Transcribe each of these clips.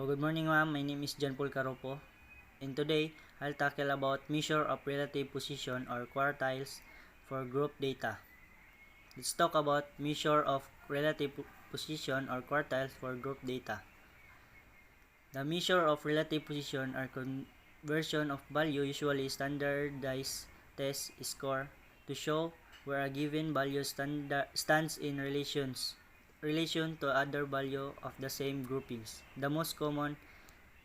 Good morning ma'am. My name is John Paul Caropo. And today, I'll tackle about measure of relative position or quartiles for group data. Let's talk about measure of relative position or quartiles for group data. The measure of relative position or conversion of value usually standardized test score to show where a given value stands in relation to other value of the same groupings. The most common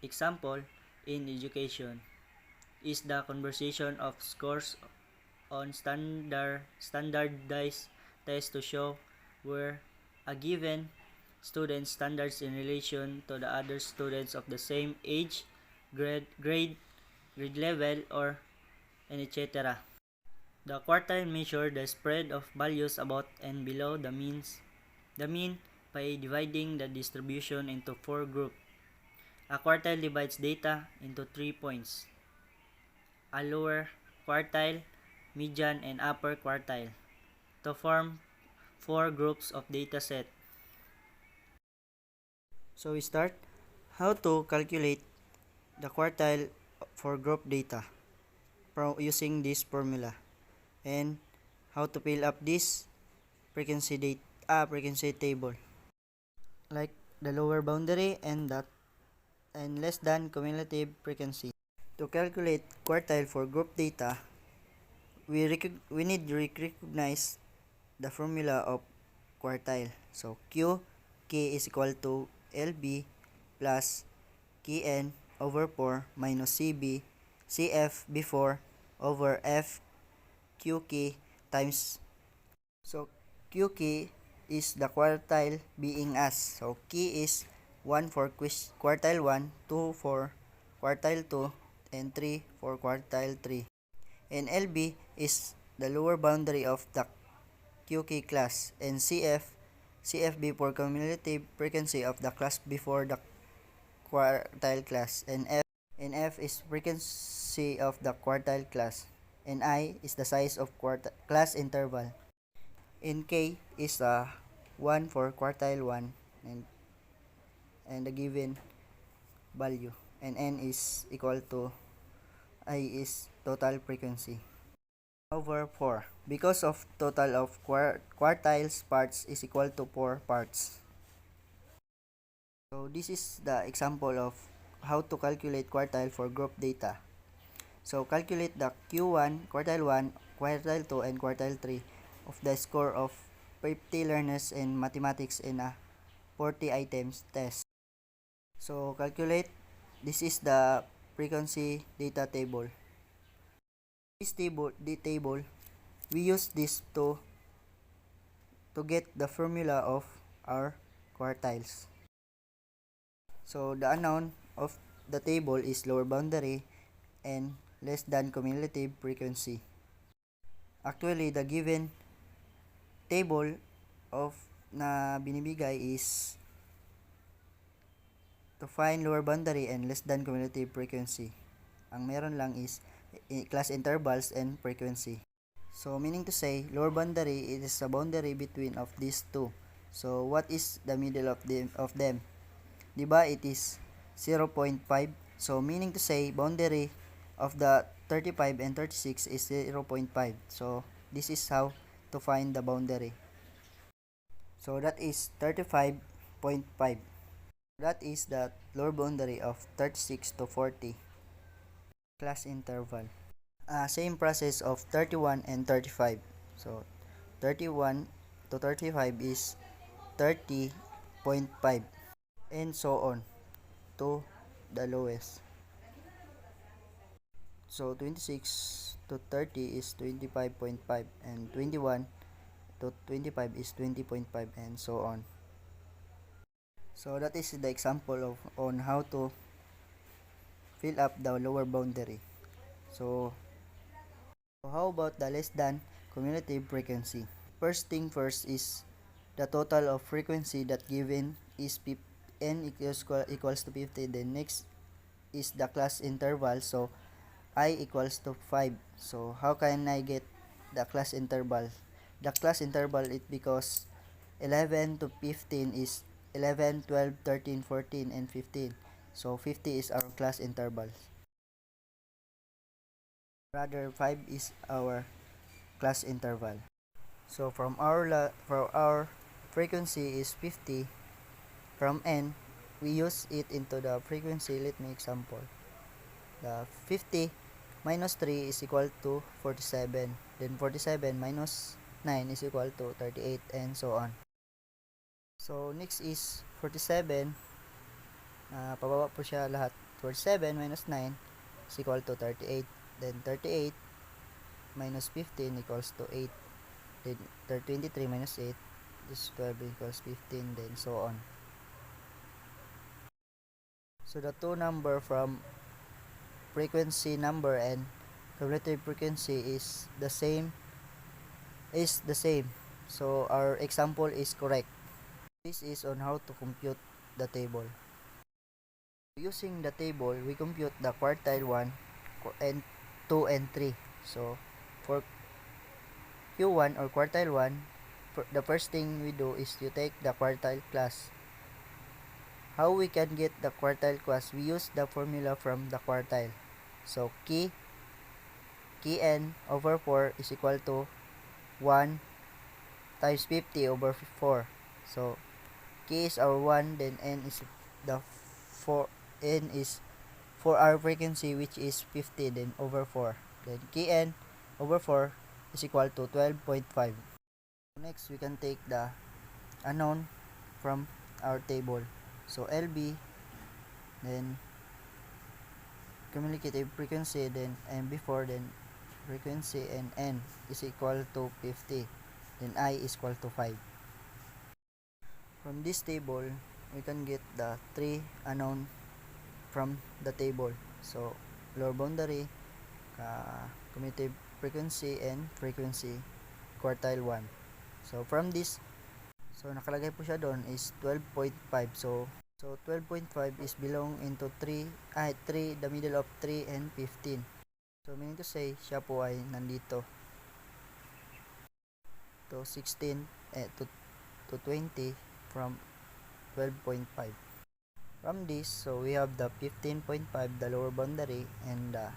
example in education is the conversion of scores on standardized tests to show where a given student standards in relation to the other students of the same age, grade level, or etc. The quartile measure the spread of values above and below the mean by dividing the distribution into 4 groups. A quartile divides data into 3 points: a lower quartile, median, and upper quartile, to form 4 groups of data set. So we start how to calculate the quartile for group data using this formula, and how to fill up this frequency table, like the lower boundary and less than cumulative frequency. To calculate quartile for group data, we need to recognize the formula of quartile. So K is equal to LB plus Kn over 4 minus CF before over FQK times. So QK is the quartile being as. So K is 1 for quartile 1, 2 for quartile 2, and 3 for quartile 3. And LB is the lower boundary of the QK class, and CFB for cumulative frequency of the class before the quartile class, and F is frequency of the quartile class, and I is the size of class interval, and K is 1 for quartile 1 and the given value, and N is equal to I is total frequency over 4, because of total of quartiles parts is equal to 4 parts. So this is the example of how to calculate quartile for group data. So calculate the Q1, quartile 1, quartile 2, and quartile 3 of the score of 50 learners in mathematics in a 40 items test. So calculate, this is the frequency data table. The table, we use this to get the formula of our quartiles. So the unknown of the table is lower boundary and less than cumulative frequency. Actually, the given table of na binibigay is to find lower boundary and less than cumulative frequency. Ang meron lang is class intervals and frequency. So meaning to say, lower boundary is a boundary between of these two. So what is the middle of them? Diba it is 0.5. So meaning to say, boundary of the 35 and 36 is 0.5. So this is how to find the boundary. So that is 35.5. That is the lower boundary of 36 to 40 class interval. Same process of 31 and 35. So 31 to 35 is 30.5, and so on to the lowest. So 26 to 30 is 25.5, and 21 to 25 is 20.5, and so on. So that is the example on how to fill up the lower boundary. So how about the less than cumulative frequency? First thing first is the total of frequency that given is n equals to 50. Then next is the class interval. So I equals to 5. So how can I get the class interval? The class interval is because 11 to 15 is 11, 12, 13, 14, and 15. So 50 is our class interval. Rather 5 is our class interval. So from our frequency is 50, from n we use it into the frequency. Let me example. The 50 minus 3 is equal to 47. Then 47 minus 9 is equal to 38, and so on. So next is 47. Pababa po siya lahat. 47 minus 9 is equal to 38. Then 38 minus 15 equals to 8. Then 23 minus 8 is 12 equals 15, then so on. So the two number from frequency number and cumulative frequency is the same. So our example is correct. This is on how to compute the table. Using the table, we compute the quartile 1 and 2 and 3. So for Q1 or quartile 1, the first thing we do is to take the quartile class. How we can get the quartile class? We use the formula from the quartile. So Kn over 4 is equal to 1 times 50 over 4. So K is our 1, then N is the 4. N is for our frequency, which is 50, then over 4. Then Kn over 4 is equal to 12.5. Next, we can take the unknown from our table. So LB, then cumulative frequency, then and before, then frequency, and N is equal to 50, then I is equal to 5. From this table, we can get the 3 unknown from the table. So lower boundary, cumulative frequency, and frequency quartile 1. So from this, so nakalagay po siya doon is 12.5. So 12.5 is belong into 3, the middle of 3 and 15. So meaning to say, siya po ay nandito to 16 to 20 from 12.5. From this, so we have the 15.5, the lower boundary, and the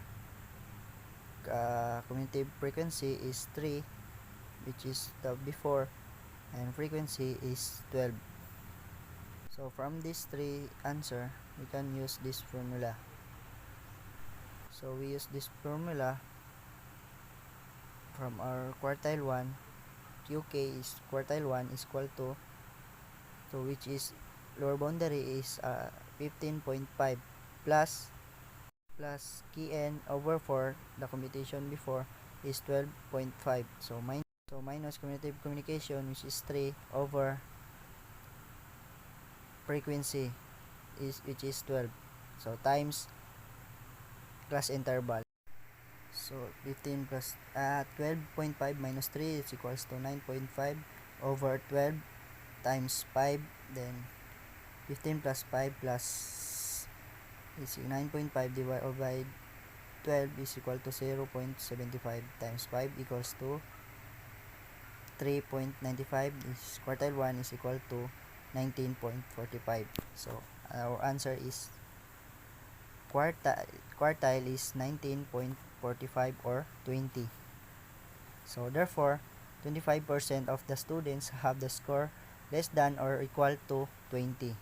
cumulative frequency is 3, which is the before, and frequency is 12. So from these 3 answer, we can use this formula. So we use this formula from our quartile 1. QK is quartile 1 is equal to which is lower boundary is 15.5 plus Kn over 4, the computation before is 12.5. So minus cumulative communication, which is 3, over frequency which is 12. So times class interval. So 15 plus 12.5 minus 3 is equals to 9.5 over 12 times 5, then 15 plus 5 plus is 9.5 divided by 12 is equal to 0.75 times 5 equals to 3.95. Is quartile 1 is equal to 19.45. So our answer is quartile is 19.45 or 20. So therefore 25% of the students have the score less than or equal to 20%.